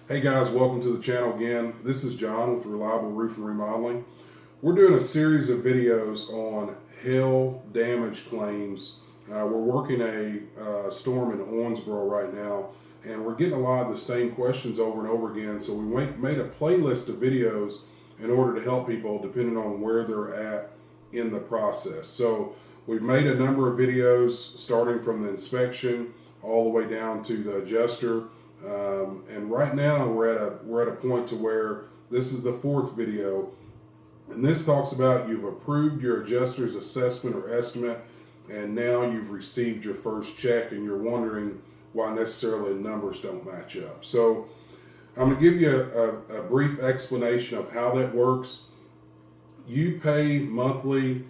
Hey guys, welcome to the channel again. This is John with Reliable Roof and Remodeling. We're doing a series of videos on hail damage claims. We're working a storm in Owensboro right now, and we're getting a lot of the same questions over and over again. So we made a playlist of videos in order to help people depending on where they're at in the process. So we've made a number of videos starting from the inspection all the way down to the adjuster. And right now we're at a point to where this is the fourth video, and this talks about you've approved your adjuster's assessment or estimate, and now you've received your first check, and you're wondering why necessarily the numbers don't match up. So I'm going to give you a brief explanation of how that works. You pay monthly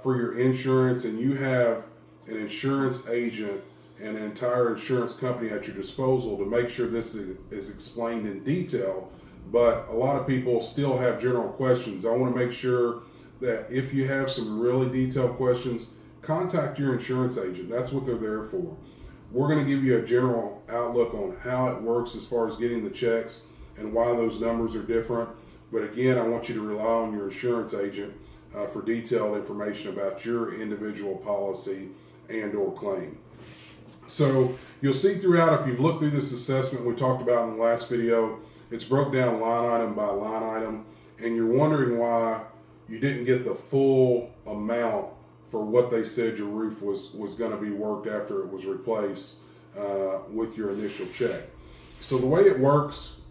for your insurance, and you have an insurance agent and an entire insurance company at your disposal to make sure this is explained in detail. But a lot of people still have general questions. I want to make sure that if you have some really detailed questions, contact your insurance agent. That's what they're there for. We're going to give you a general outlook on how it works as far as getting the checks and why those numbers are different. But again, I want you to rely on your insurance agent for detailed information about your individual policy and or claim. So you'll see throughout, if you've looked through this assessment we talked about in the last video, it's broke down line item by line item, and you're wondering why you didn't get the full amount for what they said your roof was going to be worked after it was replaced with your initial check. So the way it works,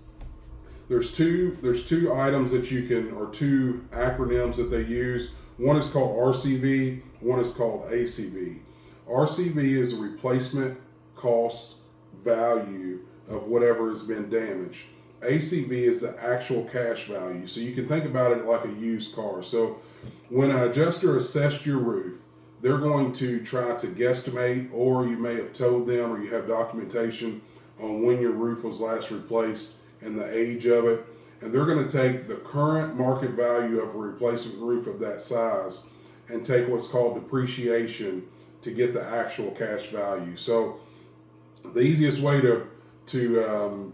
there's two items that you can, or two acronyms that they use. One is called RCV, one is called ACV. RCV is a replacement cost value of whatever has been damaged. ACV is the actual cash value. So you can think about it like a used car. So when an adjuster assessed your roof, they're going to try to guesstimate, or you may have told them, or you have documentation on when your roof was last replaced and the age of it. And they're going to take the current market value of a replacement roof of that size and take what's called depreciation to get the actual cash value. So the easiest way to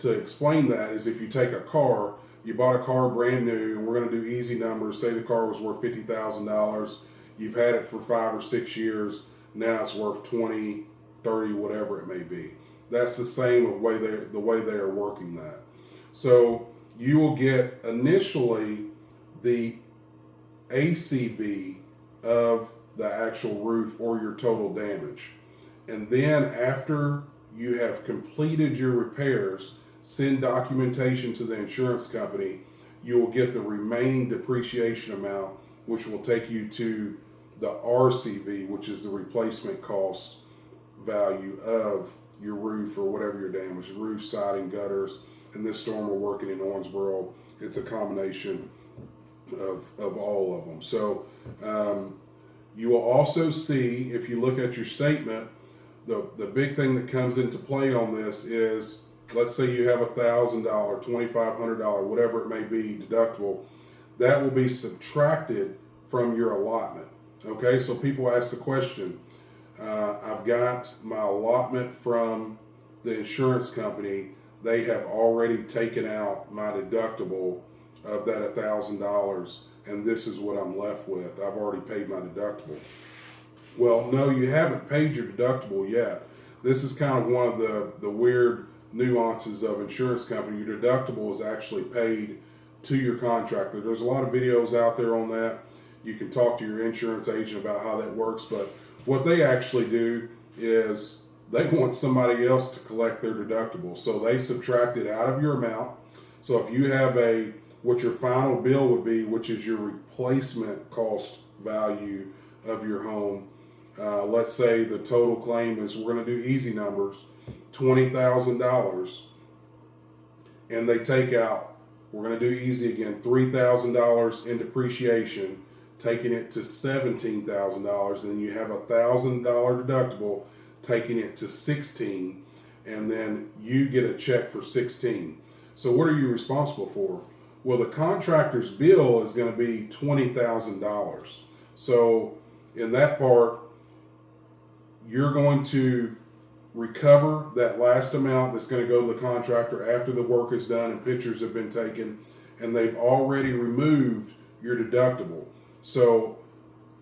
explain that is if you take a car, you bought a car brand new, and we're going to do easy numbers. Say the car was worth $50,000. You've had it for 5 or 6 years. Now it's worth 20, 30, whatever it may be. That's the same way they are working that. So you will get initially the ACV of the actual roof or your total damage. And then after you have completed your repairs, send documentation to the insurance company, you will get the remaining depreciation amount, which will take you to the RCV, which is the replacement cost value of your roof or whatever your damage, roof, siding, gutters. In this storm we're working in Owensboro, it's a combination of all of them. So you will also see, if you look at your statement, the big thing that comes into play on this is, let's say you have $1,000, $2,500, whatever it may be, deductible. That will be subtracted from your allotment. Okay, so people ask the question, I've got my allotment from the insurance company. They have already taken out my deductible of that $1,000, and this is what I'm left with. I've already paid my deductible. Well, no, you haven't paid your deductible yet. This is kind of one of the weird nuances of insurance company. Your deductible is actually paid to your contractor. There's a lot of videos out there on that. You can talk to your insurance agent about how that works, but what they actually do is they want somebody else to collect their deductible. So they subtract it out of your amount. So if you have what your final bill would be, which is your replacement cost value of your home, let's say the total claim is, we're going to do easy numbers, $20,000, and they take out, we're going to do easy again, $3,000 in depreciation, taking it to $17,000. Then you have $1,000 deductible, taking it to $16,000, and then you get a check for $16,000. So what are you responsible for? Well, the contractor's bill is going to be $20,000. So in that part, you're going to recover that last amount that's going to go to the contractor after the work is done and pictures have been taken, and they've already removed your deductible. So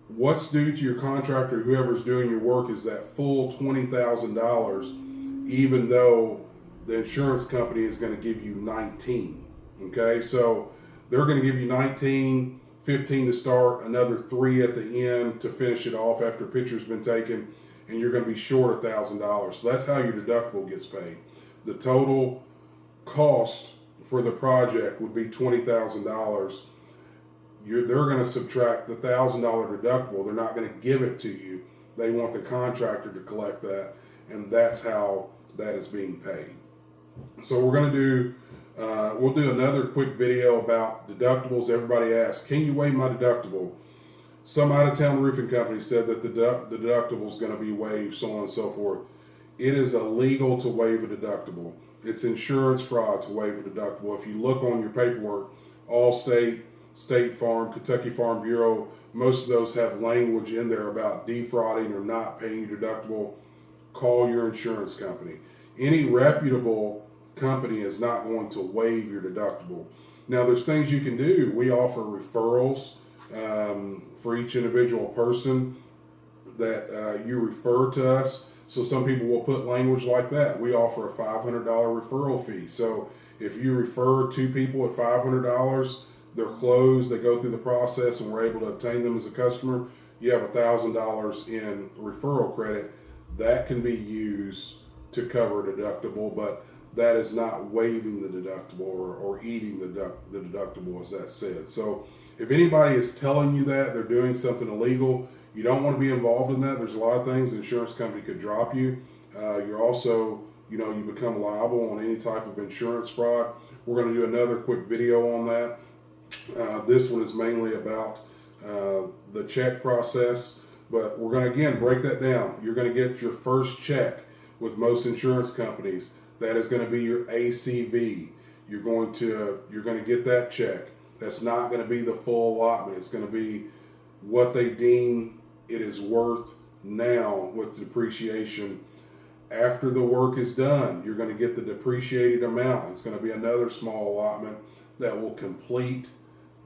what's due to your contractor, whoever's doing your work, is that full $20,000, even though the insurance company is going to give you 19. Okay, so they're going to give you 19, 15 to start, another 3 at the end to finish it off after pictures been taken, and you're going to be short $1,000. So that's how your deductible gets paid. The total cost for the project would be $20,000. They're going to subtract the $1,000 deductible. They're not going to give it to you. They want the contractor to collect that, and that's how that is being paid. So we're going to do, we'll do another quick video about deductibles. Everybody asks, can you waive my deductible? Some out-of-town roofing company said that the deductible is going to be waived, so on and so forth. It is illegal to waive a deductible. It's insurance fraud to waive a deductible. If you look on your paperwork, Allstate, State Farm, Kentucky Farm Bureau, most of those have language in there about defrauding or not paying your deductible. Call your insurance company. Any reputable company is not going to waive your deductible. Now, there's things you can do. We offer referrals for each individual person that you refer to us. So some people will put language like that. We offer a $500 referral fee. So if you refer 2 people at $500, they're closed, they go through the process, and we're able to obtain them as a customer, you have $1,000 in referral credit. That can be used to cover a deductible, but that is not waiving the deductible or eating the deductible, as that said. So if anybody is telling you that they're doing something illegal, you don't want to be involved in that. There's a lot of things the insurance company could drop you. You're also, you become liable on any type of insurance fraud. We're going to do another quick video on that. This one is mainly about the check process, but we're going to again break that down. You're going to get your first check with most insurance companies. That is going to be your ACV. You're going to get that check. That's not going to be the full allotment. It's going to be what they deem it is worth now with depreciation. After the work is done, you're going to get the depreciated amount. It's going to be another small allotment that will complete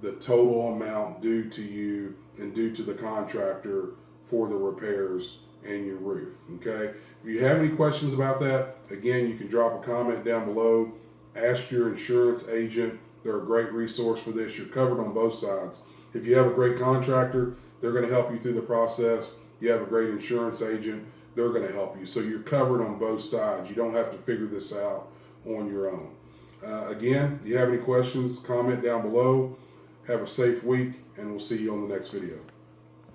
the total amount due to you and due to the contractor for the repairs and your roof. Okay. If you have any questions about that, again, you can drop a comment down below. Ask your insurance agent. They're a great resource for this. You're covered on both sides. If you have a great contractor, they're going to help you through the process. You have a great insurance agent, they're going to help you. So you're covered on both sides. You don't have to figure this out on your own. Again, if you have any questions, comment down below. Have a safe week, and we'll see you on the next video.